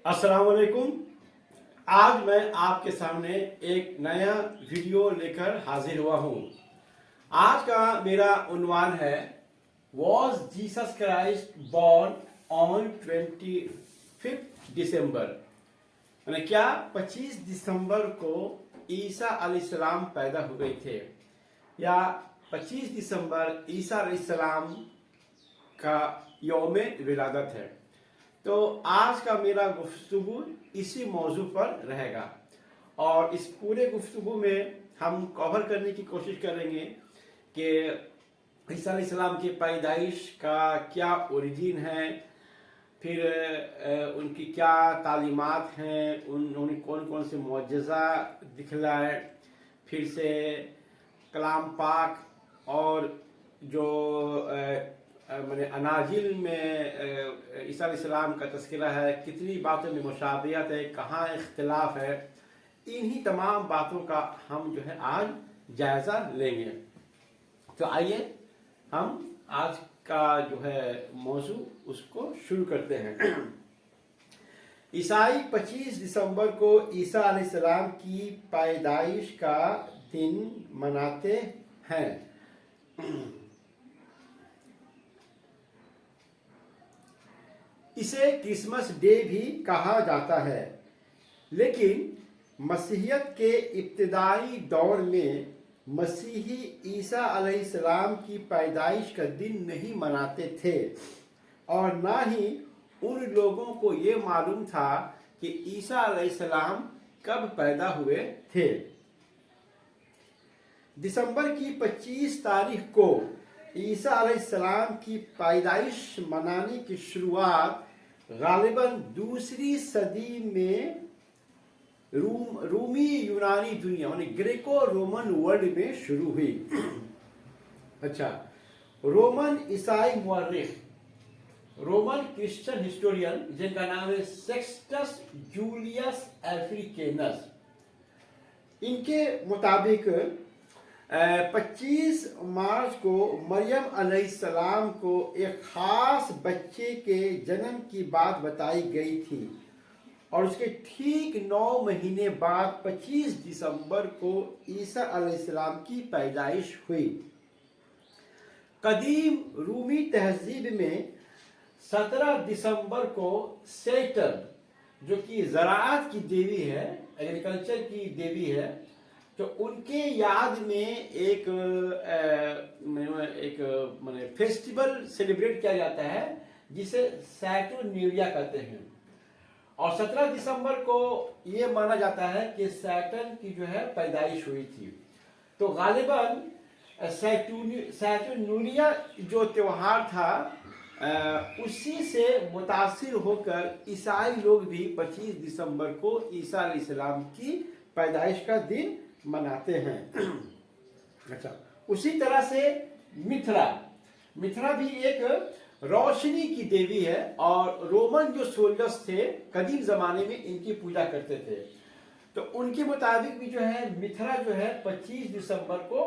अस्सलाम वालेकुम। आज मैं आपके सामने एक नया वीडियो लेकर हाजिर हुआ हूँ। आज का मेरा उन्वान है was Jesus Christ born on 25 दिसंबर। यानी क्या 25 दिसंबर को ईसा अलैहिस्सलाम पैदा हुए थे, या 25 दिसंबर ईसा अलैहिस्सलाम का यौम विलादत है। तो आज का मेरा गुफ्तगू इसी मौजू पर रहेगा और इस पूरे गुफ्तगू में हम कवर करने की कोशिश करेंगे कि ईसा अलैहिस्सलाम की पैदाइश का क्या ओरिजिन है, फिर उनकी क्या तालीमात हैं, उन्होंने कौन कौन से मुअज्जिज़ा दिखलाए, फिर से कलाम पाक और जो मैंने अनाजिल में ईसा अलैहिस्सलाम का तज़किरा है, कितनी बातों में मुशाबियत है, कहाँ इख्तिलाफ है, इन्हीं तमाम बातों का हम जो है आज जायज़ा लेंगे। तो आइए हम आज का जो है मौजू उसको शुरू करते हैं। ईसाई 25 दिसंबर को ईसा अलैहिस्सलाम की पैदाइश का दिन मनाते हैं। इसे क्रिसमस डे भी कहा जाता है, लेकिन मसीहियत के इब्तिदाई दौर में मसीही ईसा अलैहिस्सलाम की पैदाइश का दिन नहीं मनाते थे, और ना ही उन लोगों को ये मालूम था कि ईसा अलैहिस्सलाम कब पैदा हुए थे। दिसंबर की 25 तारीख को ईसा अलैहिस्सलाम की पैदाइश मनाने की शुरुआत गालिबन दूसरी सदी में रूमी यूनानी दुनिया यानी ग्रेको रोमन वर्ल्ड में शुरू हुई। अच्छा, रोमन ईसाई मुअर्रिख, रोमन क्रिश्चियन हिस्टोरियन जिनका नाम है सेक्सटस जूलियस एफ्रिकेनस, इनके मुताबिक 25 मार्च को मरियम अलैहिस्सलाम को एक खास बच्चे के जन्म की बात बताई गई थी, और उसके ठीक 9 महीने बाद 25 दिसंबर को ईसा अलैहिस्सलाम की पैदाइश हुई। कदीम रूमी तहजीब में 17 दिसंबर को सैटर्न, जो कि ज़राअत की देवी है, एग्रीकल्चर की देवी है, तो उनके याद में एक माने फेस्टिवल सेलिब्रेट किया जाता है जिसे सैटर्निलिया कहते हैं। और 17 दिसंबर को ये माना जाता है कि सैटर्न की जो है पैदाइश हुई थी। तो गालिबन सैटर्निलिया जो त्यौहार था उसी से मुतासिर होकर ईसाई लोग भी 25 दिसंबर को ईसा अलैहिस्सलाम की पैदाइश का दिन मनाते हैं। अच्छा, उसी तरह से मिथरा भी एक रोशनी की देवी है, और रोमन जो सोल्जर्स थे कदीम जमाने में इनकी पूजा करते थे। तो उनके मुताबिक भी जो है मिथरा जो है 25 दिसंबर को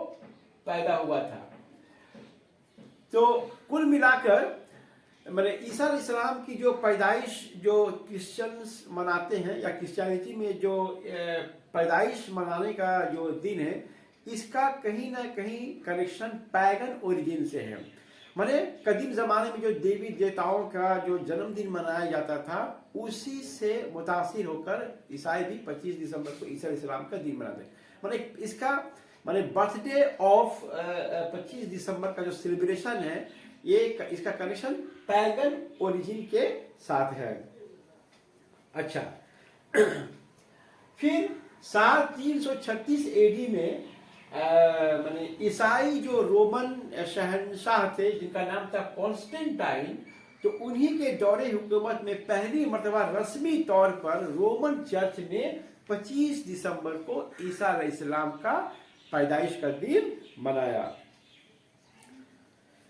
पैदा हुआ था। तो कुल मिलाकर मैंने ईसा अलैहिस्सलाम की जो पैदाइश जो क्रिश्चियंस मनाते हैं, या क्रिश्चियनिटी में जो पैदाइश मनाने का जो दिन है, इसका कहीं ना कहीं कनेक्शन पैगन ओरिजिन से है। माने कदीम ज़माने में जो देवी देवताओं का जो जन्मदिन मनाया जाता था उसी से मुतासिर होकर ईसाई भी 25 दिसंबर को ईसा अलैहिस्सलाम का दिन मनाते हैं। माने इसका बर्थडे ऑफ 25 दिसंबर का जो सेलिब्रेशन है, ये इसका कनेक्शन पैगन ओरिजिन के साथ है। अच्छा, फिर साल 336 एडी में माने ईसाई जो रोमन शहंशाह थे जिनका नाम था कॉन्स्टेंटाइन, तो उन्हीं के दौरे हुकूमत में पहली मर्तबा रस्मी तौर पर रोमन चर्च ने 25 दिसंबर को ईसा अलैहिस्सलाम का पैदाइश का दिन मनाया।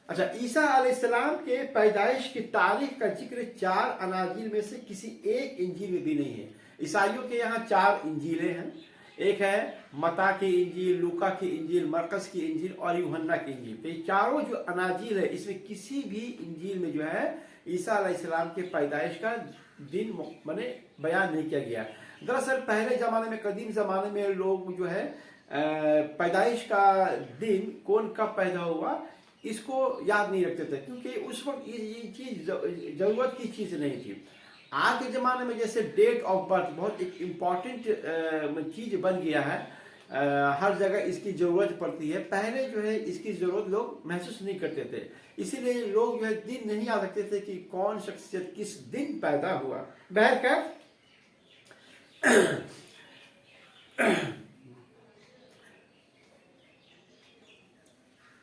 अच्छा, ईसा अलैहिस्सलाम के पैदाइश की तारीख का जिक्र 4 अनाजील में से किसी एक इंजील में भी नहीं है। ईसाइयों के यहाँ 4 इंजीलें हैं। एक है मत्ता की इंजील, लूका की इंजील, मरकस की इंजील और यूहन्ना की इंजील। तो ये चारों जो अनाजील है, इसमें किसी भी इंजील में जो है ईसा अलैहिस्सलाम के पैदाइश का दिन माने बयान नहीं किया गया। दरअसल पहले ज़माने में, कदीम ज़माने में लोग जो है पैदाइश का दिन कौन कब पैदा हुआ इसको याद नहीं रखते थे, क्योंकि उस वक्त ये चीज़ ज़रूरत की चीज़ नहीं थी। आज के ज़माने में जैसे डेट ऑफ बर्थ बहुत एक इम्पॉर्टेंट चीज़ बन गया है, हर जगह इसकी ज़रूरत पड़ती है। पहले जो है इसकी ज़रूरत लोग महसूस नहीं करते थे, इसीलिए लोग जो है दिन नहीं याद रखते थे कि कौन शख्सियत किस दिन पैदा हुआ। बहरकैफ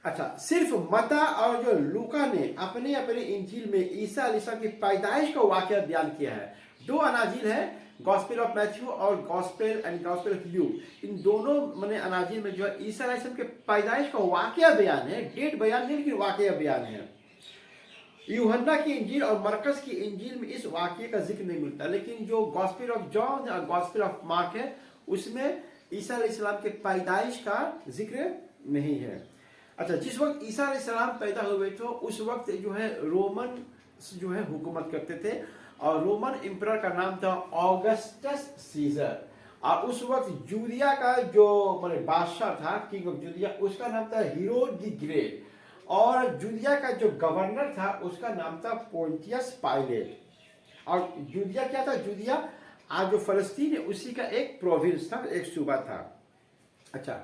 अच्छा, सिर्फ मत्ता और जो लूका ने अपने अपने इंजील में ईसा अलैहिस्सलाम की पैदाइश का वाकया बयान किया है। दो अनाजील है, गॉस्पेल ऑफ मैथ्यू और गॉस्पेल ऑफ ल्यूक। इन दोनों मैंने अनाजील में जो है ईसा अलैहिस्सलाम के पैदाइश का वाकया बयान है, डेट बयान नहीं लेकिन वाकया बयान है। यूहन्ना की इंजील और मरकस की इंजील में इस वाकये का जिक्र नहीं मिलता, लेकिन जो गॉस्पेल ऑफ जॉन और गॉस्पेल ऑफ मार्क है उसमें ईसा अलैहिस्सलाम के पैदाइश का जिक्र नहीं है। अच्छा, जिस वक्त ईसा अलैहिस्सलाम पैदा हुए थे उस वक्त जो है रोमन जो है हुकूमत करते थे, और रोमन एम्परर का नाम था ऑगस्टस सीजर। और उस वक्त जूदिया का जो मतलब बादशाह था, किंग ऑफ जूदिया, उसका नाम था हेरोड द ग्रेट, और जूदिया का जो गवर्नर था उसका नाम था पोंटियस पाइलेट। और जूदिया क्या था? जूदिया आज जो फलस्तीन है उसी का एक प्रोविंस था, एक सूबा था। अच्छा,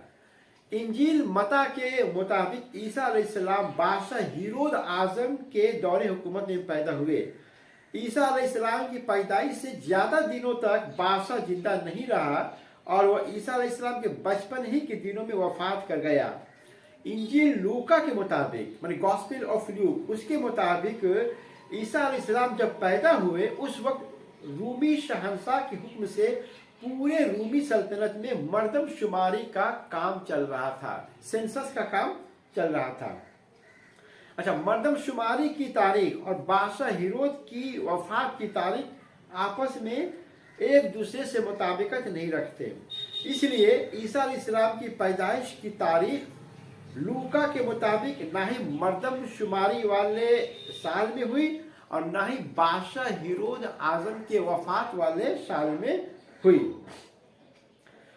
इंजील मत्ता के मुताबिक ईसा अलैहिस्सलाम बादशाह हेरोद आजम के दौरे हुकूमत में पैदा हुए। ईसा अलैहिस्सलाम की पैदाइश से ज्यादा दिनों तक बादशाह जिंदा नहीं रहा और वह ईसा अलैहिस्सलाम के बचपन ही के दिनों में वफात कर गया। इंजील लूका के मुताबिक, माने गॉस्पेल ऑफ ल्यूक, उसके मुताबिक ईसा अलैहिस्सलाम जब पैदा हुए उस वक्त रूमी शहंशाह के हुक्म से पूरे रूमी सल्तनत में मर्दमशुमारी का काम चल रहा था, सेंसस का काम चल रहा था। अच्छा, मर्दमशुमारी की तारीख और बादशाह हेरोद की वफात की तारीख आपस में एक दूसरे से मुताबिकत नहीं रखते, इसलिए ईसा अलैहिस्सलाम की पैदाइश की तारीख लूका के मुताबिक ना ही मर्दमशुमारी वाले साल में हुई और ना ही बादशाह हेरोद आजम के वफात वाले साल में हुई।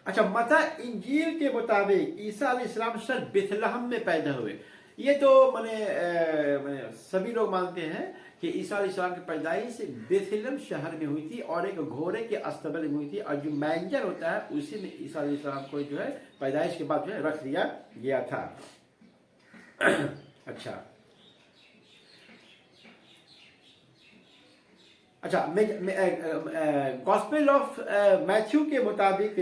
अच्छा, मत्ता इंजील के मुताबिक ईसा अलैहिस्सलाम सर बेथलहम में पैदा हुए। ये तो मैंने सभी लोग मानते हैं कि ईसा अलैहिस्सलाम की पैदाइश बेथलहम शहर में हुई थी और एक घोड़े के अस्तबल में हुई थी, और जो मैंजर होता है उसी में ईसा अलैहिस्सलाम को जो है पैदाइश के बाद जो है रख दिया गया था। अच्छा, गॉस्पेल ऑफ मैथ्यू के मुताबिक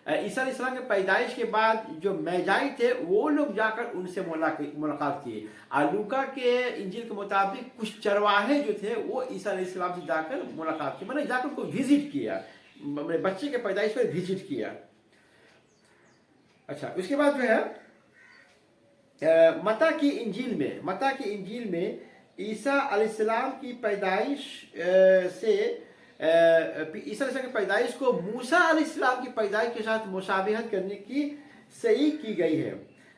ईसा अलैहिस्सलाम के पैदाइश के बाद जो मैजाई थे वो लोग जाकर उनसे मुलाकात किए। और लूका के इंजील के मुताबिक कुछ चरवाहे जो थे वो ईसा अलैहिस्सलाम से जाकर मुलाकात की, मैंने जाकर उनको विजिट किया, मेरे बच्चे के पैदाइश पर विजिट किया। अच्छा, उसके बाद जो है मत्ता की इंजील में ईसा अलैहिस्सलाम की पैदाइश से ईसा अलैहिस्सलाम की पैदाइश को मूसा अलैहिस्सलाम की पैदाइश के साथ मुशाबिहत करने की सही की गई है।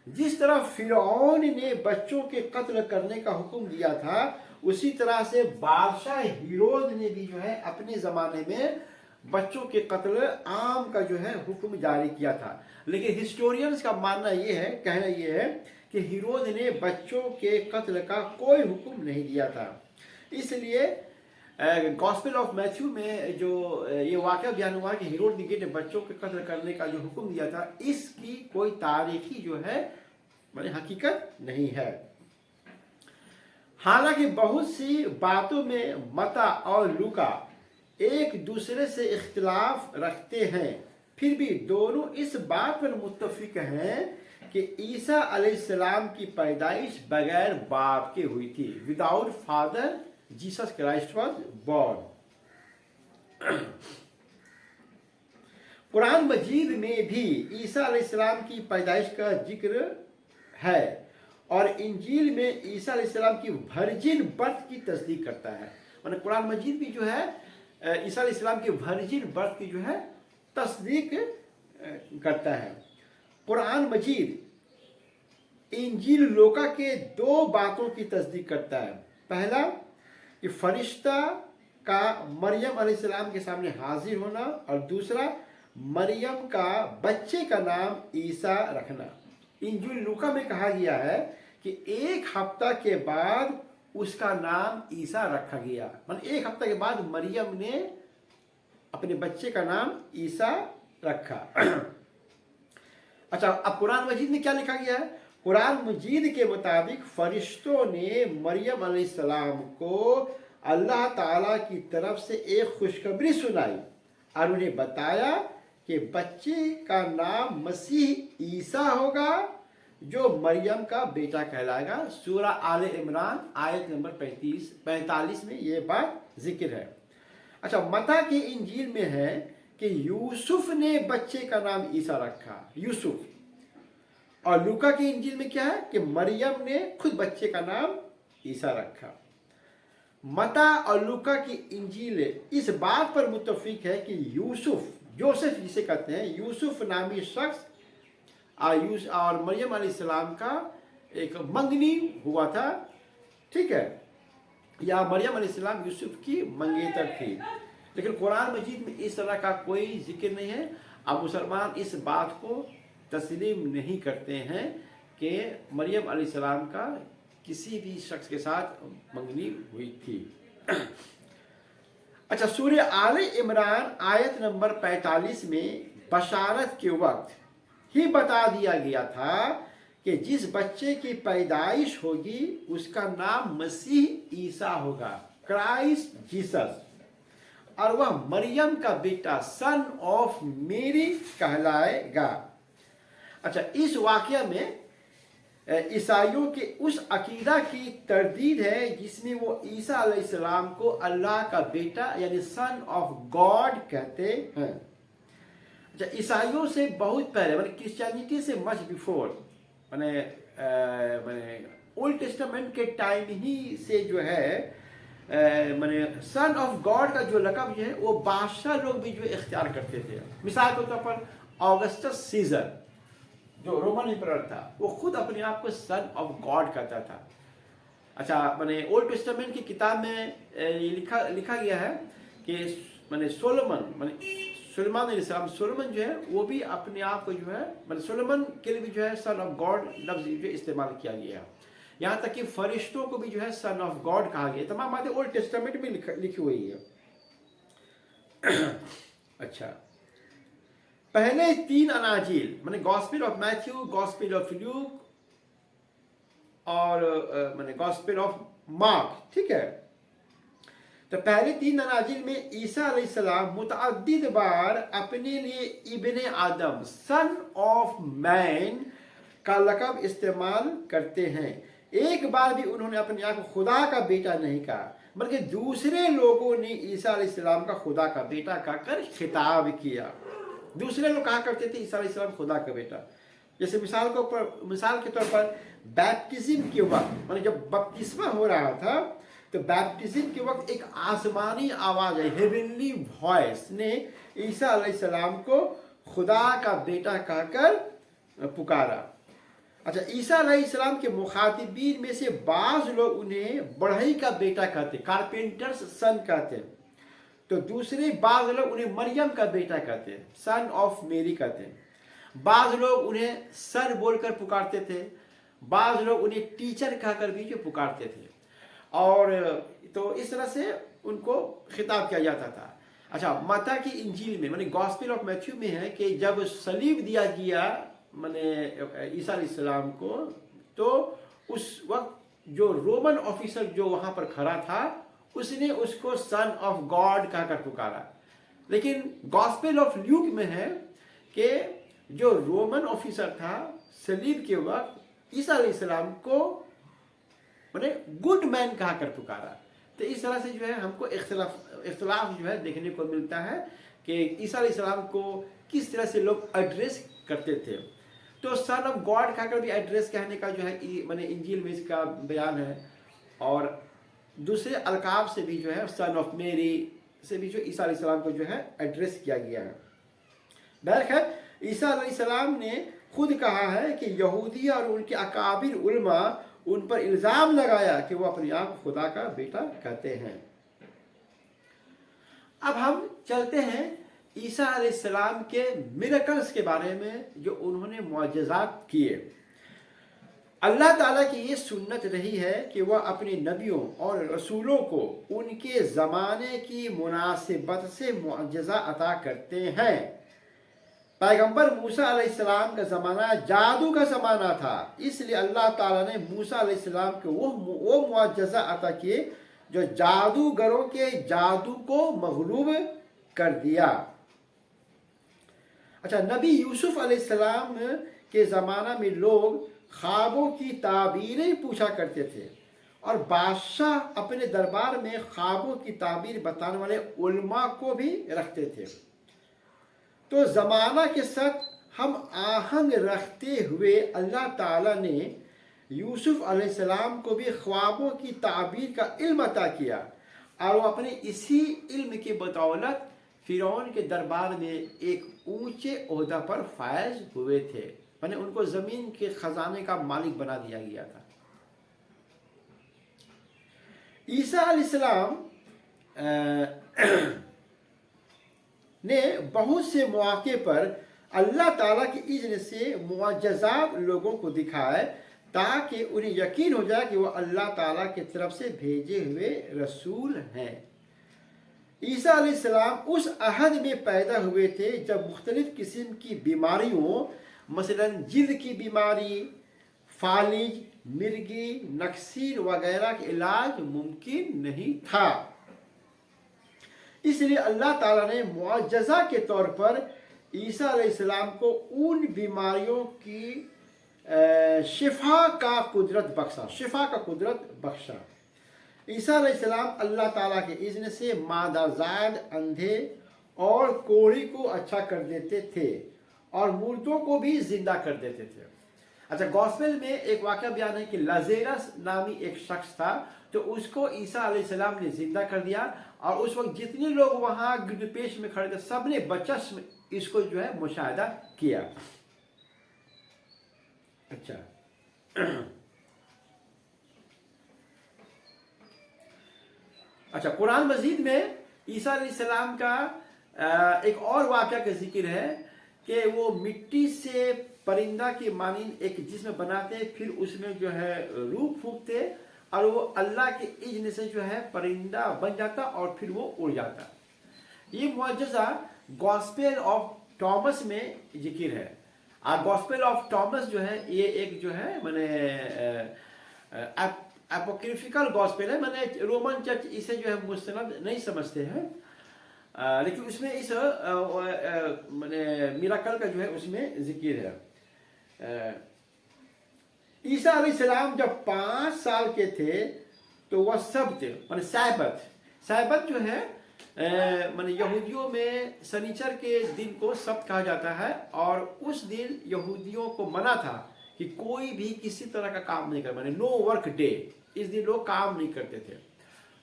जिस तरह फिरौन ने बच्चों के कत्ल करने का हुक्म दिया था, उसी तरह से बादशाह हेरोद ने भी जो है अपने ज़माने में बच्चों के कत्ल आम का जो है हुक्म जारी किया था। लेकिन हिस्टोरियंस का मानना ये है, कहना ये है कि हेरोद ने बच्चों के कत्ल का कोई हुक्म नहीं दिया था। इसलिए गॉस्पेल ऑफ मैथ्यू में जो ये वाक़या बयान हुआ कि हेरोद द ग्रेट ने बच्चों के कत्ल करने का जो हुक्म दिया था, इसकी कोई तारीखी जो है माने हकीकत नहीं है। हालांकि बहुत सी बातों में मत्ता और लूका एक दूसरे से इख्तिलाफ रखते हैं, फिर भी दोनों इस बात पर मुत्तफिक हैं कि ईसा अलैहिस्सलाम की पैदाइश बगैर बाप के हुई थी। Without father Jesus Christ was born. कुरान मजीद में भी ईसा अलैहिस्सलाम की पैदाइश का जिक्र है और इंजील में ईसा अलैहिस्सलाम की वर्जिन बर्थ की तस्दीक करता है। माने कुरान मजीद भी जो है ईसा अलैहिस्सलाम की वर्जिन बर्थ की जो है तस्दीक करता है। कुरान मजीद इंजील लूका के दो बातों की तस्दीक करता है। पहला कि फरिश्ता का मरियम अलैहिस्सलाम के सामने हाजिर होना, और दूसरा मरियम का बच्चे का नाम ईसा रखना। इंजील लूका में कहा गया है कि 1 हफ्ता के बाद उसका नाम ईसा रखा गया। मतलब 1 हफ्ता के बाद मरियम ने अपने बच्चे का नाम ईसा रखा। अच्छा, अब कुरान मजीद में क्या लिखा गया है? कुरान मजीद के मुताबिक फरिश्तों ने मरियम अलैहिस्सलाम को अल्लाह ताला की तरफ से एक खुशखबरी सुनाई और उन्हें बताया कि बच्चे का नाम मसीह ईसा होगा, जो मरियम का बेटा कहलाएगा। सूरा आले इमरान आयत नंबर 45 में ये बात जिक्र है। अच्छा, मत्ता की इंजील में है कि यूसुफ ने बच्चे का नाम ईसा रखा, यूसुफ। और लूका की इंजील में क्या है कि मरियम ने खुद बच्चे का नाम ईसा रखा। मत्ता और लूका की इंजील इस बात पर मुत्तफिक है कि यूसुफ, जोसेफ जिसे कहते हैं, यूसुफ नामी शख्स और मरियम अलैहिस्सलाम का एक मंगनी हुआ था, ठीक है, या मरियम अलैहिस्सलाम यूसुफ की मंगेतर थी। लेकिन कुरान मजीद में इस तरह का कोई जिक्र नहीं है। अब मुसलमान इस बात को तस्लीम नहीं करते हैं कि मरियम अलैहिस्सलाम का किसी भी शख्स के साथ मंगनी हुई थी। अच्छा, सूरह आले इमरान आयत नंबर 45 में बशारत के वक्त ही बता दिया गया था कि जिस बच्चे की पैदाइश होगी उसका नाम मसीह ईसा होगा, क्राइस्ट जीसस, और वह मरियम का बेटा सन ऑफ मेरी कहलाएगा। अच्छा, इस वाकया में ईसाइयों के उस अकीदा की तरदीद है जिसमें वो ईसा अलैहिस्सलाम को अल्लाह का बेटा यानी सन ऑफ गॉड कहते हैं। अच्छा, ईसाइयों से बहुत पहले, मतलब क्रिश्चियनिटी से मच बिफोर, मैंने ओल्ड टेस्टामेंट के टाइम ही से जो है मैंने सन ऑफ गॉड का जो लक़ब जो है वो बादशाह लोग भी जो इख्तियार करते थे। मिसाल के तौर पर ऑगस्टस सीजर जो रोमन एम्परर था, वो खुद अपने आप को सन ऑफ गॉड कहता था। अच्छा, मैंने ओल्ड टेस्टामेंट की किताब में ये लिखा गया है कि मैंने सुलेमान अलैहिस्सलाम, सोलोमन जो है वो भी अपने आप को जो है, मैंने सोलोमन के लिए भी जो है सन ऑफ गॉड लफ्ज जो इस्तेमाल किया गया। यहाँ तक कि फरिश्तों को भी जो है सन ऑफ गॉड कहा गया। तमाम बातें ओल्ड टेस्टामेंट में लिखी हुई है। अच्छा, पहले 3 अनाजील मैंने gospel of Matthew, gospel of Luke और मैंने गॉस्पेल ऑफ मार्क, ठीक है, तो पहले 3 अनाजील में ईसा अलैहिस्सलाम मुतअद्दिद बार अपने लिए इब्ने आदम, सन ऑफ मैन का लक़ब इस्तेमाल करते हैं। एक बार भी उन्होंने अपने आप को खुदा का बेटा नहीं कहा, बल्कि दूसरे लोगों ने ईसा अलैहिस्सलाम का खुदा का बेटा कहकर खिताब किया। दूसरे लोग कहा करते थे ईसा अलैहिस्सलाम खुदा का बेटा। जैसे मिसाल के तौर पर बैप्टिज्म के वक्त, माने जब बपतिस्मा हो रहा था, तो बैप्टिज्म के वक्त एक आसमानी आवाज है, हेवनली वॉइस ने ईसा अलैहिस्सलाम को खुदा का बेटा कहकर पुकारा। अच्छा, ईसा अलैहिस्सलाम के मुखातिबीन में से बाज लोग उन्हें बढ़ई का बेटा कहते, कारपेंटर्स सन कहते, तो दूसरे बाज लोग उन्हें मरियम का बेटा कहते, सन ऑफ मेरी कहते। बाज लोग उन्हें सर बोलकर पुकारते थे, बाज लोग उन्हें टीचर कहकर भी जो पुकारते थे, और तो इस तरह से उनको खिताब किया जाता था। अच्छा, मत्ता की इंजील में, माने गॉस्पेल ऑफ मैथ्यू में है कि जब सलीब दिया गया माने ईसा अलैहिस्सलाम को, तो उस वक्त जो रोमन ऑफिसर जो वहां पर खड़ा था उसने उसको सन ऑफ गॉड कहकर पुकारा। लेकिन गॉस्पेल ऑफ ल्यूक में है कि जो रोमन ऑफिसर था सलीब के वक्त ईसा अलैहिस्सलाम को माने गुड मैन कहकर पुकारा। तो इस तरह से जो है हमको इख्तिलाफ जो है देखने को मिलता है कि ईसा अलैहिस्सलाम को किस तरह से लोग एड्रेस करते थे। तो सन ऑफ गॉड कहकर भी एड्रेस कहने का जो है माने इंजील में इसका बयान है, और दूसरे अलकाब से भी जो है सन ऑफ मेरी से भी जो ईसा अलैहिस्सलाम को जो है एड्रेस किया गया है। बहरखैर, ईसा अलैहिस्सलाम ने खुद कहा है कि यहूदी और उनके अकाबिर उलमा उन पर इल्ज़ाम लगाया कि वो अपने आप खुदा का बेटा कहते हैं। अब हम चलते हैं ईसा अलैहिस्सलाम के मिरेकल्स के बारे में, जो उन्होंने मुआजिज़ात किए। अल्लाह ताला की ये सुन्नत रही है कि वह अपने नबियों और रसूलों को उनके ज़माने की मुनासिबत से मुआजिज़ा अता करते हैं। पैगंबर मूसा अलैहिस्सलाम का ज़माना जादू का ज़माना था, इसलिए अल्लाह ताला ने मूसा अलैहिस्सलाम को वो मुआजिज़ा अता किए जो जादूगरों के जादू को मगलूब कर दिया। अच्छा, नबी यूसुफ अलैहिस्सलाम के ज़माना में लोग ख्वाबों की ताबीरें पूछा करते थे और बादशाह अपने दरबार में ख्वाबों की ताबीर बताने वाले उलमा को भी रखते थे। तो ज़माना के साथ हम आहंग रखते हुए अल्लाह ताला ने यूसुफ अलैहिस्सलाम को भी ख्वाबों की ताबीर का इल्म अता किया और वो अपने इसी इल्म की बदौलत फिरौन के दरबार में एक ऊंचे ओहदा पर फायज हुए थे, माने उनको ज़मीन के ख़जाने का मालिक बना दिया गया था। ईसा अलैहिस्सलाम ने बहुत से मौके पर अल्लाह ताला की इज़्न से मुआजिज़ात लोगों को दिखाए ताकि उन्हें यकीन हो जाए कि वह अल्लाह ताला की तरफ से भेजे हुए रसूल हैं। ईसा अलैहिस्सलाम उस अहद में पैदा हुए थे जब मुख्तलिफ़ किस्म की बीमारियों, मसलन जिल्द की बीमारी, फालिज, मिर्गी, नक्सीर वगैरह का इलाज मुमकिन नहीं था। इसलिए अल्लाह ताला ने मुआजिज़ा के तौर पर ईसा अलैहिस्सलाम को उन बीमारियों की शिफा का कुदरत बख्शा। ईसा अलैहिस्सलाम अल्लाह ताला के इज़्न से मादाजाद, अंधे और कोढ़ी को अच्छा कर देते थे और मुर्दों को भी जिंदा कर देते थे। अच्छा, गॉस्पेल में एक वाक़या बयान है कि लज़ेरस नामी एक शख्स था, तो उसको ईसा अलैहिस्सलाम ने जिंदा कर दिया और उस वक्त जितने लोग वहाँ गिरदपेश में खड़े थे सब ने बचस में इसको जो है मुशाहिदा किया। अच्छा, कुरान मजीद में ईसा अलैहिस्सलाम का एक और वाक़या का जिक्र है कि वो मिट्टी से परिंदा की मानिंद एक जिस्म बनाते, फिर उसमें जो है रूह फूंकते और वो अल्लाह के इज़्न से जो है परिंदा बन जाता और फिर वो उड़ जाता। ये मुआजिज़ा गॉस्पेल ऑफ थॉमस में जिक्र है। गॉस्पेल ऑफ थॉमस जो है ये एक जो है मैंने एपोक्रिफिकल गॉस्पेल है, मैंने रोमन चर्च इसे जो है मुस्तनद नहीं समझते हैं, लेकिन उसमें इस मैंने मिराकल का जो है उसमें जिक्र है। ईसा अलैहिस्सलाम जब 5 साल के थे तो वह सब्त माने सैबत जो है माने यहूदियों में शनिचर के दिन को सब्त कहा जाता है और उस दिन यहूदियों को मना था कि कोई भी किसी तरह का काम नहीं करे, माने नो वर्क डे, इस दिन लोग काम नहीं करते थे।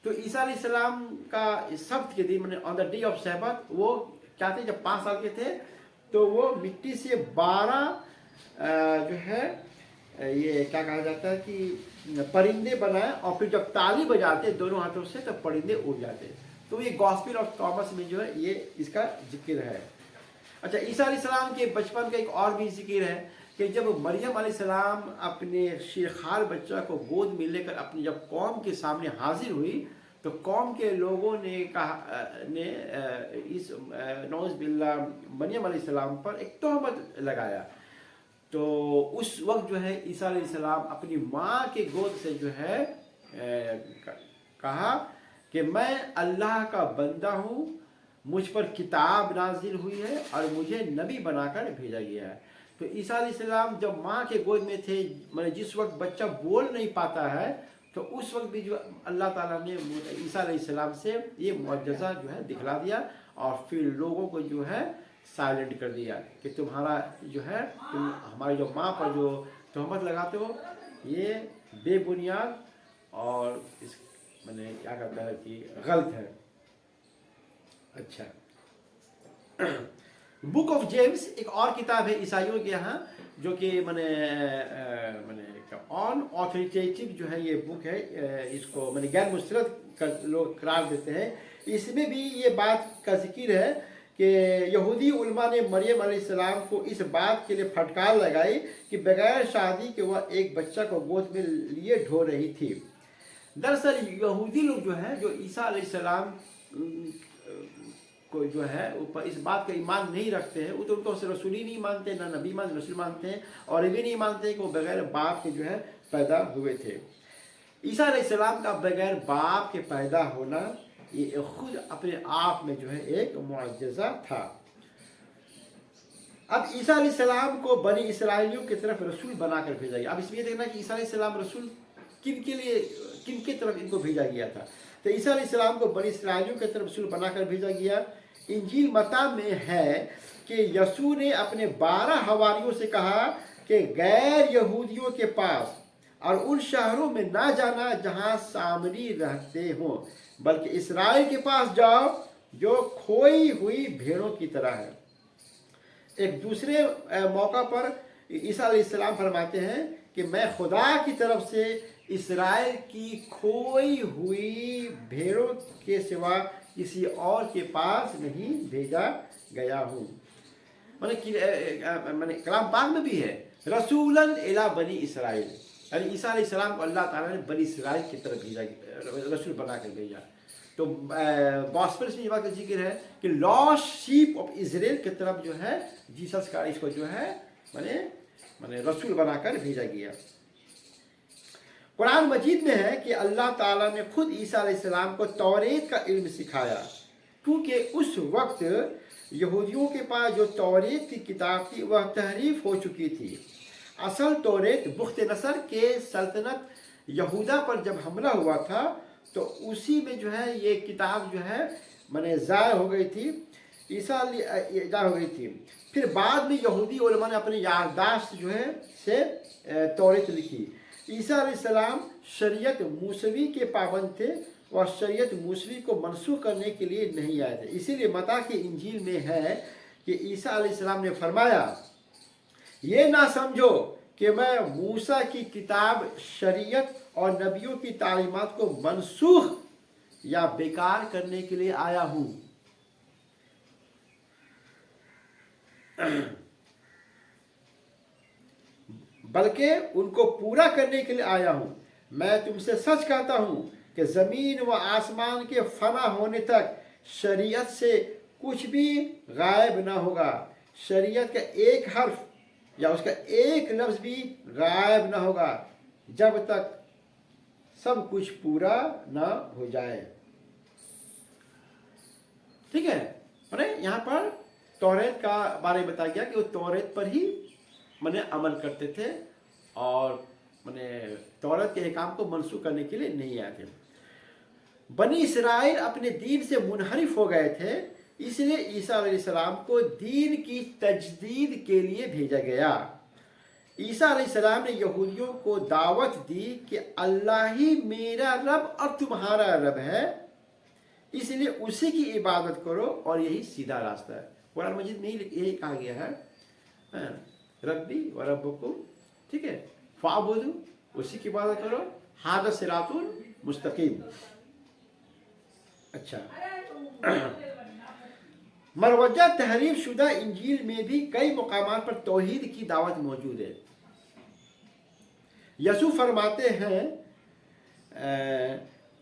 तो ईसा अलैहिस्सलाम का सब्त के दिन माने ऑन द डे ऑफ सैबत वो क्या थे, जब 5 साल के थे तो वो मिट्टी से 12 जो है ये क्या कहा जाता है कि परिंदे बनाए और फिर जब ताली बजाते दोनों हाथों से तब परिंदे उड़ जाते। तो ये गॉस्पेल ऑफ थॉमस में जो है ये इसका जिक्र है। अच्छा, ईसा अलैहिस्सलाम के बचपन का एक और भी जिक्र है कि जब मरियम अलैहिस्सलाम अपने शीरखार बच्चा को गोद में लेकर अपनी जब कौम के सामने हाजिर हुई तो कौम के लोगों ने कहा इस नौज़ बिल्लाह मरियम अलैहिस्सलाम पर एक तोहमत लगाया। तो उस वक्त जो है ईसा अलैहिस्सलाम अपनी माँ के गोद से जो है कहा कि मैं अल्लाह का बंदा हूँ, मुझ पर किताब नाजिल हुई है और मुझे नबी बनाकर भेजा गया है। तो ईसा अलैहिस्सलाम जब माँ के गोद में थे, मतलब जिस वक्त बच्चा बोल नहीं पाता है, तो उस वक्त भी जो अल्लाह ताला ने ईसा अलैहिस्सलाम से ये मुआजिज़ा जो है दिखला दिया और फिर लोगों को जो है साइलेंट कर दिया कि तुम्हारा जो है तुम हमारी जो माँ पर जो तोहमत लगाते हो ये बेबुनियाद और इस मैंने क्या कहता है कि गलत है। अच्छा, बुक ऑफ जेम्स एक और किताब है ईसाइयों के यहाँ जो कि मैंने ऑन ऑथोरिटेटिव जो है ये बुक है, इसको मैंने गैर मुस्तरद कर लोग करार देते हैं इसमें भी ये बात का जिक्र है कि यहूदी उलमा ने मरियम अलैहिस्सलाम को इस बात के लिए फटकार लगाई कि बगैर शादी के वह एक बच्चा को गोद में लिए ढो रही थी। दरअसल यहूदी लोग जो है, जो ईसा अलैहिस्सलाम को जो है ऊपर इस बात का ईमान नहीं रखते हैं, वो तो उनको रसूल ही नहीं मानते, ना नबी मान रसूल मानते हैं, और ये भी नहीं मानते कि वो बगैर बाप के जो है पैदा हुए थे। ईसा अलैहिस्सलाम का बगैर बाप के पैदा होना ये खुद अपने आप में जो है एक मुअज्जिज़ा था। अब ईसा अलैहिस्सलाम को बनी इसराइलियों की तरफ रसूल बनाकर भेजा गया। अब इसमें देखना कि ईसा अलैहिस्सलाम रसूल किन के लिए, किन की तरफ इनको भेजा गया था। तो ईसा अलैहिस्सलाम को बनी इसराइलियों की तरफ रसूल बनाकर भेजा गया। इंजील मत्ता में है कि यसू ने अपने 12 हवारियों से कहा कि गैर यहूदियों के पास और उन शहरों में ना जाना जहां सामरी रहते हों, बल्कि इस्राएल के पास जाओ जो खोई हुई भेड़ों की तरह है। एक दूसरे मौका पर ईसा अलैहिस्सलाम फरमाते हैं कि मैं खुदा की तरफ से इस्राएल की खोई हुई भेड़ों के सिवा किसी और के पास नहीं भेजा गया हूँ। माने कलाम पाक में भी है रसूलन इला बनी इसराइल, यानी ईसा अलैहिस्सलाम को अल्लाह ताला ने बनी इसराइल की तरफ भेजा, रसूल बना कर भेजा। तो गॉस्पेल्स में ये बात का जिक्र है कि लॉस्ट शीप ऑफ इजराइल की तरफ जो है जीसस का इसको जो है माने रसूल बनाकर भेजा गया। कुरान मजीद में है कि अल्लाह ताला ने खुद ईसा अलैहिस्सलाम को तौरेत का इल्म सिखाया, क्योंकि उस वक्त यहूदियों के पास जो तौरेत की किताब थी वह तहरीफ हो चुकी थी। असल तौरेत बुख्त नसर के सल्तनत यहूदा पर जब हमला हुआ था तो उसी में जो है ये किताब जो है माने ज़ाय हो गई थी, ज़ाय हो गई थी। फिर बाद में यहूदी उलमा ने अपनी याददाश्त जो है से तौरेत लिखी। ईसा अलैहिस्सलाम शरीयत मूसवी के पाबंद थे और शरीयत मूसवी को मनसूख करने के लिए नहीं आए थे। इसीलिए मत्ता की इंजील में है कि ईसा अलैहिस्सलाम ने फरमाया, ये ना समझो कि मैं मूसा की किताब, शरीयत और नबियों की तालीमात को मनसूख या बेकार करने के लिए आया हूँ, बल्कि उनको पूरा करने के लिए आया हूँ। मैं तुमसे सच कहता हूँ कि ज़मीन व आसमान के फना होने तक शरीयत से कुछ भी गायब ना होगा, शरीयत का एक हर्फ या उसका एक लफ्ज़ भी गायब ना होगा जब तक सब कुछ पूरा ना हो जाए। ठीक है, माने यहाँ पर तौरेत का बारे में बताया गया कि वो तौरेत पर ही माने अमल करते थे और माने तौरेत के काम को मनसूख करने के लिए नहीं आए थे। बनी इसराइल अपने दीन से मुनहरिफ हो गए थे, इसलिए ईसा अलैहिस्सलाम को दीन की तजदीद के लिए भेजा गया। ईसा अलैहिस्सलाम ने यहूदियों को दावत दी कि अल्लाह ही मेरा रब और तुम्हारा रब है, इसलिए उसी की इबादत करो और यही सीधा रास्ता है। कुरान मजीद में यही कहा गया है, रब्बी व रब्बुकुम, ठीक है, फाबुदू, उसी की इबादत करो, हादा सिरातुल मुस्तकीम। अच्छा, मरवजा तहरीफ शुदा इंजील में भी कई मुकामात पर तौहीद की दावत मौजूद है। यसू फरमाते हैं,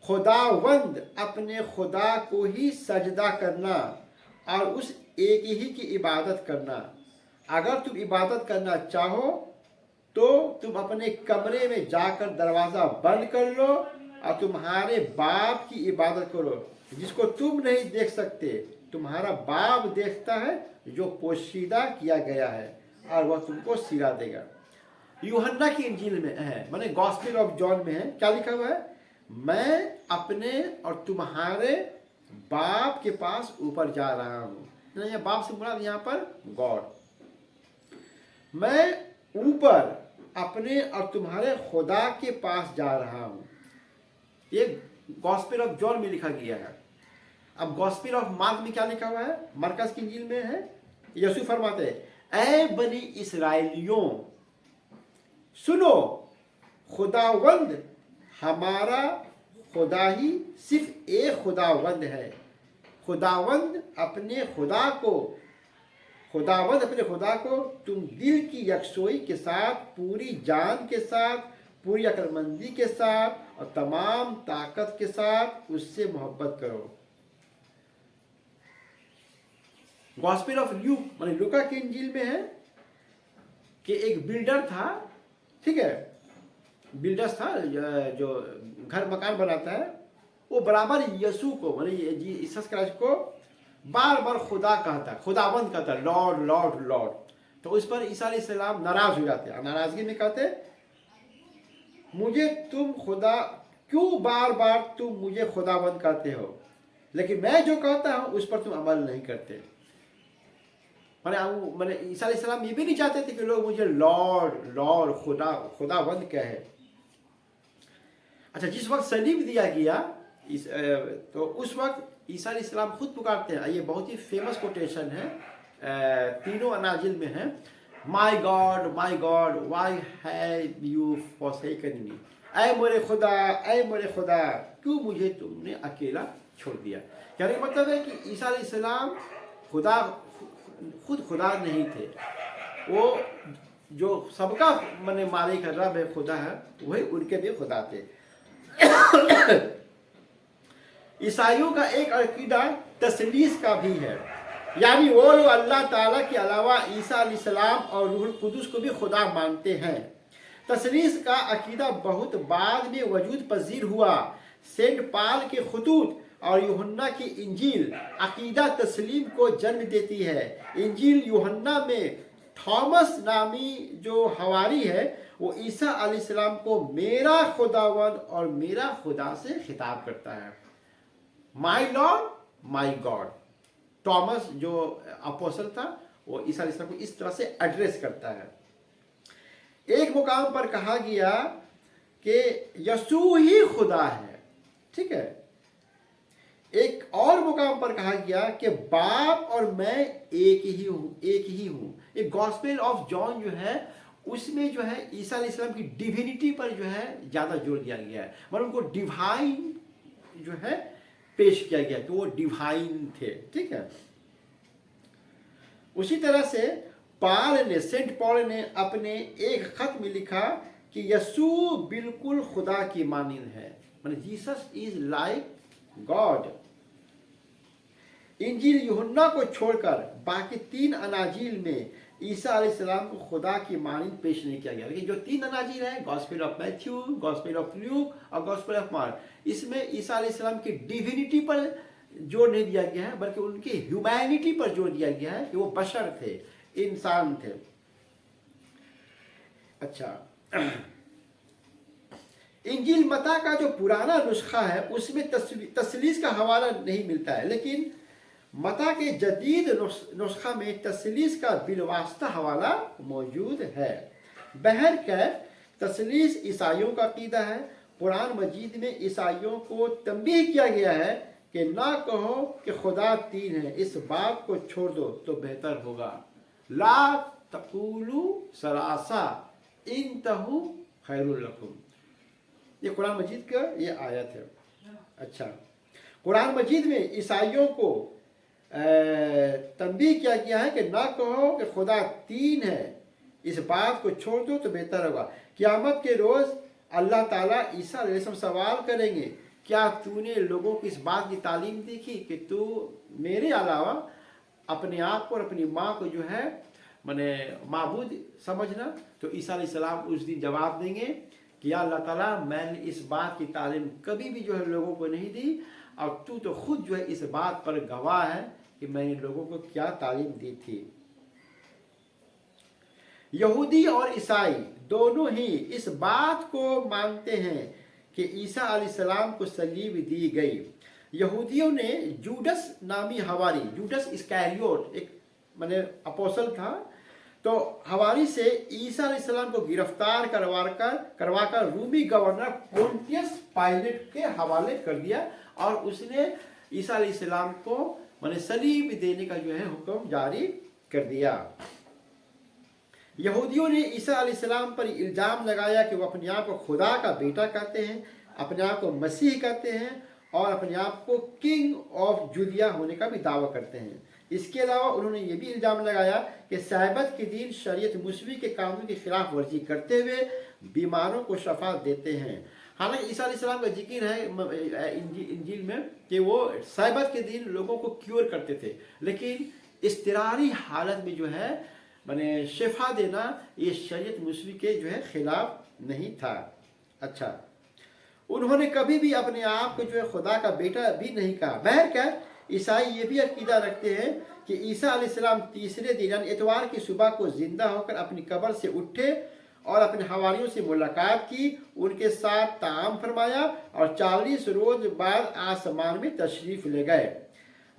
खुदावंद अपने खुदा को ही सजदा करना और उस एक ही की इबादत करना। अगर तुम इबादत करना चाहो तो तुम अपने कमरे में जाकर दरवाज़ा बंद कर लो और तुम्हारे बाप की इबादत करो जिसको तुम नहीं देख सकते। तुम्हारा बाप देखता है जो पोशीदा किया गया है और वह तुमको सिला देगा। यूहन्ना की इंजील में है, माने गॉस्पेल ऑफ जॉन में है, क्या लिखा हुआ है, मैं अपने और तुम्हारे बाप के पास ऊपर जा रहा हूँ। ये बाप से मुराद यहाँ पर गॉड। मैं ऊपर अपने और तुम्हारे खुदा के पास जा रहा हूँ। ये गॉस्पेल ऑफ जॉन में लिखा गया है। अब गॉस्पेल ऑफ मार्क में क्या लिखा हुआ है, मरकज की इंजील में है, यसू फरमाते हैं, ऐ बनी इसराइलियों सुनो, खुदावंद हमारा खुदा ही सिर्फ एक खुदावंद है, खुदावंद अपने खुदा को तुम दिल की यकसोई के साथ, पूरी जान के साथ, पूरी अक्लमंदी के साथ और तमाम ताकत के साथ उससे मोहब्बत करो। गॉस्पेल ऑफ ल्यूक माने लूका की इंजील में है कि एक बिल्डर था, ठीक है, बिल्डर्स था जो घर मकान बनाता है, वो बराबर यीशु को माने जीसस क्राइस्ट को बार बार खुदा कहता, खुदाबंद कहता, लॉर्ड लॉर्ड लॉर्ड। तो उस पर ईसा अलैहिस्सलाम नाराज हो जाते हैं, नाराजगी में कहते मुझे तुम खुदा क्यों बार बार तुम मुझे खुदाबंद कहते हो, लेकिन मैं जो कहता हूं उस पर तुम अमल नहीं करते। मैंने ईसा अलैहिस्सलाम ये भी नहीं चाहते थे कि लोग मुझे लॉर्ड लॉर्ड खुदाबंद कहे। अच्छा, जिस वक्त सलीब दिया गया तो उस वक्त ईसा अलैहिस्सलाम खुद पुकारते हैं, ये बहुत ही फेमस कोटेशन है, तीनों अनाजिल में है, my God why have you forsaken me, ऐ मेरे खुदा क्यों मुझे तुमने अकेला छोड़ दिया। कहने का मतलब है कि ईसा अलैहिस्सलाम खुद खुदा नहीं थे, वो जो सबका माने मालिक है, रब है, खुदा है, वही उनके भी खुदा थे। ईसाइयों का एक अकीदा तसलीस का भी है, यानी वो लोग अल्लाह ताला के अलावा ईसा अलैहिस्सलाम और रूहुल कुदुस को भी खुदा मानते हैं। तसलीस का अकीदा बहुत बाद में वजूद पजीर हुआ। सेंट पाल के खुतूत और यूहन्ना की इंजील अकीदा तस्लीम को जन्म देती है। इंजील यूहन्ना में थॉमस नामी जो हवारी है वो ईसा अलैहिस्सलाम को मेरा खुदावन और मेरा खुदा से खिताब करता है, my lord my God. Thomas जो अपोस्टल था वो ईसा अलैहिस्सलाम को इस तरह से एड्रेस करता है। एक मुकाम पर कहा गया कि यसू ही खुदा है, ठीक है। एक और मुकाम पर कहा गया कि बाप और मैं एक ही हूं। एक गॉस्पेल ऑफ जॉन जो है उसमें जो है ईसा अलैहिस्सलाम की डिविनिटी पर जो है ज्यादा जोर दिया गया है, मतलब उनको डिवाइन जो है पेश किया गया कि वो डिवाइन थे, ठीक है। उसी तरह से सेंट पॉल ने अपने एक खत में लिखा कि यसू बिल्कुल खुदा की मानिंद है, मतलब जीसस इज लाइक गॉड। इंजील यूहन्ना को छोड़कर बाकी तीन अनाजील में ईसा अलैहिस्सलाम को खुदा की मानिंद पेश नहीं किया गया, लेकिन जो तीन अनाजील हैं, gospel of Matthew, gospel of Luke और गॉस्पेल ऑफ मार्क, इसमें ईसा अलैहिस्सलाम की डिविनिटी पर जोर नहीं दिया गया है, बल्कि उनकी ह्यूमैनिटी पर जोर दिया गया है कि वो बशर थे, इंसान थे। अच्छा, इंजील मत्ता का जो पुराना नुस्खा है उसमें तसलीस का हवाला नहीं मिलता है, लेकिन मत्ता के जदीद नुस्खा में तसलीस का बिलवास्ता हवाला मौजूद है। बहरकैफ तसलीस ईसाइयों का अकीदा है। कुरान मजीद में ईसाइयों को तंबीह किया गया है कि ना कहो कि खुदा तीन है, इस बात को छोड़ दो तो बेहतर होगा। ला तक़ूलू सलासा इंतहू खैरुल लकुम, ये कुरान मजीद का ये आयत है। अच्छा, कुरान मजीद में ईसाइयों को तंबीह किया गया है कि ना कहो कि खुदा तीन है, इस बात को छोड़ दो तो बेहतर होगा। क़यामत के रोज़ अल्लाह ताला ईसा अलैहिस्सलाम सवाल करेंगे, क्या तूने लोगों को इस बात की तालीम देखी कि तू मेरे अलावा अपने आप को और अपनी माँ को जो है माने माबूद समझना। तो ईसा अलैहिस्सलाम उस दिन जवाब देंगे कि या अल्लाह ताला, मैंने इस बात की तालीम कभी भी जो है लोगों को नहीं दी, और तू तो खुद जो है इस बात पर गवाह है कि मैंने लोगों को क्या तालीम दी थी। यहूदी और ईसाई दोनों ही इस बात को मानते हैं कि ईसा अलैहिस्सलाम को सलीब दी गई। यहूदियों ने जूडस नामी हवारी, जूडस इस्करियोट एक माने अपोस्टल था, तो हवारी से ईसा अलैहिस्सलाम को गिरफ्तार करवाकर रूमी गवर्नर पोंटियस पायलट के हवाले कर दिया, और उसने ईसा अलैहिस्सलाम को माने सलीब देने का जो है हुक्म जारी कर दिया। यहूदियों ने ईसा अलैहिस्सलाम पर इल्जाम लगाया कि वो अपने आप को खुदा का बेटा कहते हैं, अपने आप को मसीह कहते हैं, और अपने आप को किंग ऑफ जूदिया होने का भी दावा करते हैं। इसके अलावा उन्होंने ये भी इल्ज़ाम लगाया कि सैबत के दिन शरीयत मूसवी के कानून की खिलाफ वर्जी करते हुए बीमारों को शफा देते हैं। हालांकि ईसा अलैहिस्सलाम का जिक्र है इंजील में कि वो सैबत के दिन लोगों को क्योर करते थे, लेकिन इस्तिरारी हालत में जो है माने शिफा देना ये शरीयत मूसवी के जो है खिलाफ नहीं था। अच्छा, उन्होंने कभी भी अपने आप को जो है खुदा का बेटा भी नहीं कहा। बहरकैफ ईसाई ये भी अकीदा रखते हैं कि ईसा अलैहिस्सलाम तीसरे दिन यानी इतवार की सुबह को जिंदा होकर अपनी कब्र से उठे और अपने हवारियों से मुलाकात की, उनके साथ ताम फरमाया और 40 रोज बाद आसमान में तशरीफ ले गए।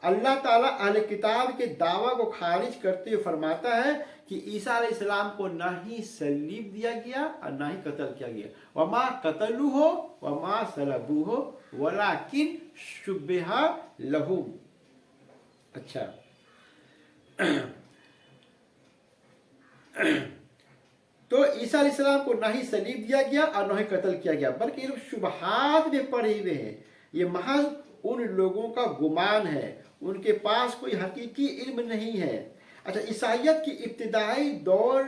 अल्लाह ताला अहले किताब के दावा को खारिज करते हुए फरमाता है कि ईसा अलैहिस्सलाम को ना ही सलीब दिया गया और ना ही कत्ल किया गया। वमा कतलू हो वमा सलबू हो वलाकिन शुब्बिहा लहुम। अच्छा, तो ईसा अलैहिस्सलाम को ना ही सलीब दिया गया और ना ही कत्ल किया गया, बल्कि ये लोग शुबहात में पड़े हुए हैं। ये महज उन लोगों का गुमान है, उनके पास कोई हकीकी इल्म नहीं है। अच्छा, ईसाइयत की इब्तिदाई दौर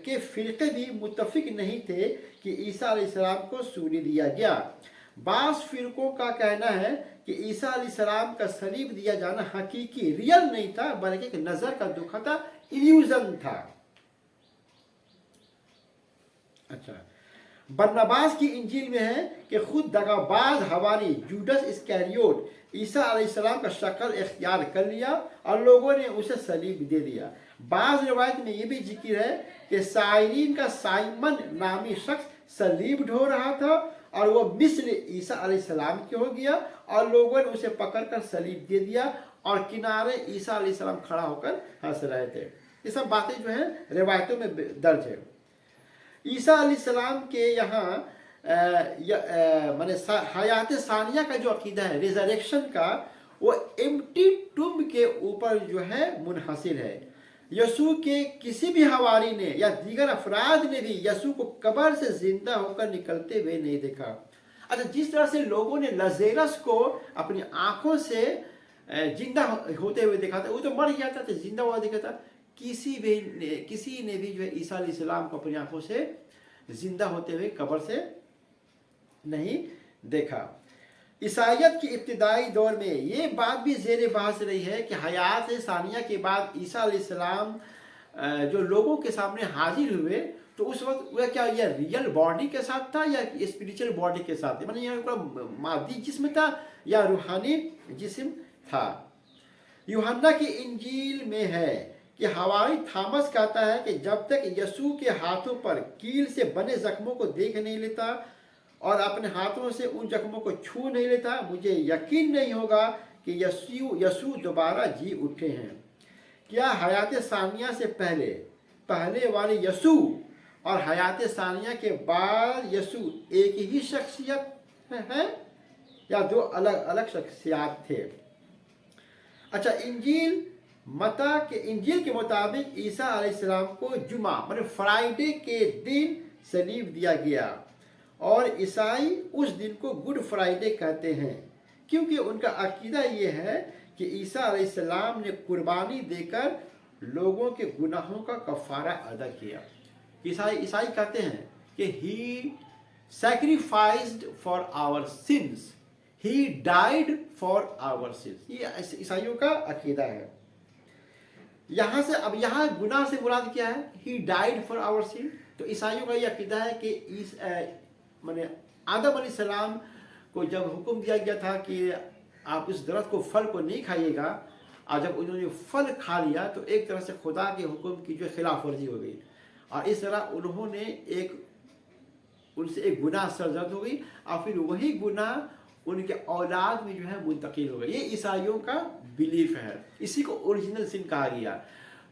के फ़िरक़े भी मुत्तफ़िक नहीं थे कि ईसा अलैहिस्सलाम को सूली दिया गया। बाज़ फ़िरक़ों का कहना है कि ईसा अलैहिस्सलाम का सलीब दिया जाना हकीकी रियल नहीं था, बल्कि एक नज़र का दुखता इल्यूज़न था। अच्छा, बरनबास की इंजील में है कि खुद दगाबाज हवारी जूडस इस्करियोट ईसा अलैहिस्सलाम का शक्ल इख्तियार कर लिया और लोगों ने उसे सलीब दे दिया। बाज़ रिवायत में ये भी जिक्र है कि साइरीन का साइमन नामी शख्स सलीब ढो रहा था और वो मिस्र ईसा अलैहिस्सलाम के हो गया और लोगों ने उसे पकड़कर सलीब दे दिया और किनारे ईसा अलैहिस्सलाम खड़ा होकर हंस रहे थे। ये सब बातें जो है रिवायतों में दर्ज है। ईसा अलैहिस्सलाम के यहाँ माने हयात सानिया का जो अकीदा है रिजरेक्शन का, वो एम्प्टी टुम्ब के ऊपर जो है मुनहसिर है। यसू के किसी भी हवारी ने या दीगर अफराद ने भी यसू को कब्र से जिंदा होकर निकलते हुए नहीं देखा। अच्छा, जिस तरह से लोगों ने लज़ेरस को अपनी आंखों से जिंदा होते हुए देखा था, वो तो मर गया था तो जिंदा हुआ देखा था, किसी ने भी जो है ईसा अलैहिस्सलाम को अपनी आंखों से जिंदा होते हुए कब्र से नहीं देखा। ईसाइयत की इब्तिदाई दौर में ये बात भी ज़ेर बहस रही है कि हयात सानिया के बाद ईसा अलैहिस्सलाम जो लोगों के सामने हाजिर हुए तो उस वक्त वह क्या यह रियल बॉडी के साथ था या स्पिरिचुअल बॉडी के साथ, माने यह मादी जिस्म था या रूहानी जिस्म था। यूहन्ना की इंजील में है कि हवारी थॉमस कहता है कि जब तक यसू के हाथों पर कील से बने जख्मों को देख नहीं लेता और अपने हाथों से उन जख्मों को छू नहीं लेता, मुझे यकीन नहीं होगा कि यसू दोबारा जी उठे हैं। क्या हयात सानिया से पहले वाले यसू और हयात सानिया के बाद यसू एक ही शख्सियत है या दो अलग अलग शख्सियात थे? अच्छा, इंजील के मुताबिक ईसा अलैहिस्सलाम को जुमा मतलब फ्राइडे के दिन सलीब दिया गया और ईसाई उस दिन को गुड फ्राइडे कहते हैं, क्योंकि उनका अकीदा ये है कि ईसा अलैहिस्सलाम ने कुर्बानी देकर लोगों के गुनाहों का कफारा अदा किया। ईसाई कहते हैं कि he sacrificed for our sins, he died for our sins. ये ईसाइयों का अकीदा है। यहाँ से अब यहाँ गुनाह से मुराद क्या है? He died for our sin. तो ईसाइयों का ये अकीदा है कि माने आदम अलैहिस्सलाम को जब हुक्म दिया गया था कि आप इस दरख्त को फल को नहीं खाइएगा, और जब उन्होंने फल खा लिया तो एक तरह से खुदा के हुक्म की जो खिलाफ वर्जी हो गई और इस तरह उन्होंने उनसे एक गुनाह सरजद हो गई और फिर वही गुनाह उनके औलाद में जो है मुंतकिल हो गई। ये ईसाइयों का बिलीफ है, इसी को ओरिजिनल सिन कहा गया।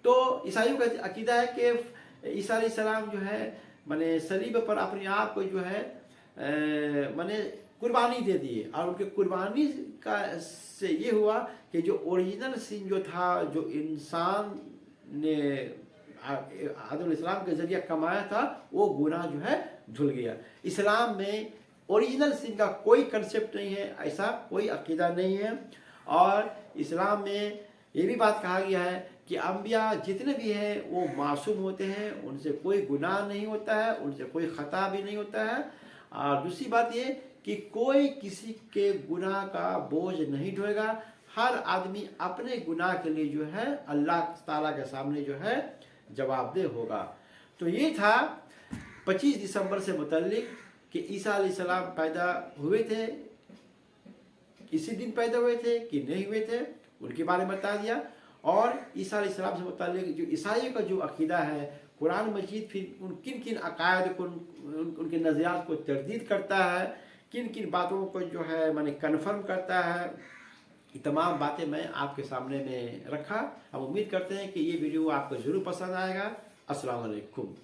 तो ईसाइयों का अकीदा है कि ईसा अलैहिस्सलाम जो है माने सलीब पर अपने आप को जो है माने कुर्बानी दे दिए और उनके कुर्बानी का से ये हुआ कि जो ओरिजिनल सिन जो था, जो इंसान ने आदम अलैहिस्सलाम के जरिए कमाया था, वो गुनाह जो है धुल गया। इस्लाम में ओरिजिनल सिन का कोई कंसेप्ट नहीं है, ऐसा कोई अकीदा नहीं है। और इस्लाम में ये भी बात कहा गया है कि अम्बिया जितने भी हैं वो मासूम होते हैं, उनसे कोई गुनाह नहीं होता है, उनसे कोई ख़ता भी नहीं होता है। और दूसरी बात ये कि कोई किसी के गुनाह का बोझ नहीं ढोएगा। हर आदमी अपने गुनाह के लिए जो है अल्लाह ताला के सामने जो है जवाबदेह होगा। तो ये था 25 दिसंबर से मुतल्लिक कि ईसा अलैहिस्सलाम पैदा हुए थे, इसी दिन पैदा हुए थे कि नहीं हुए थे, उनके बारे में बता दिया। और ईसा अलैहिस्सलाम से मुतल्लिक जो ईसाइयों का जो अकीदा है, कुरान मजीद फिर उन किन किन अकायद को, उनके नज़रियात को तरदीद करता है, किन किन बातों को जो है माने कन्फर्म करता है, ये तमाम बातें मैं आपके सामने में रखा। हम उम्मीद करते हैं कि ये वीडियो आपको ज़रूर पसंद आएगा। अस्सलाम वालेकुम।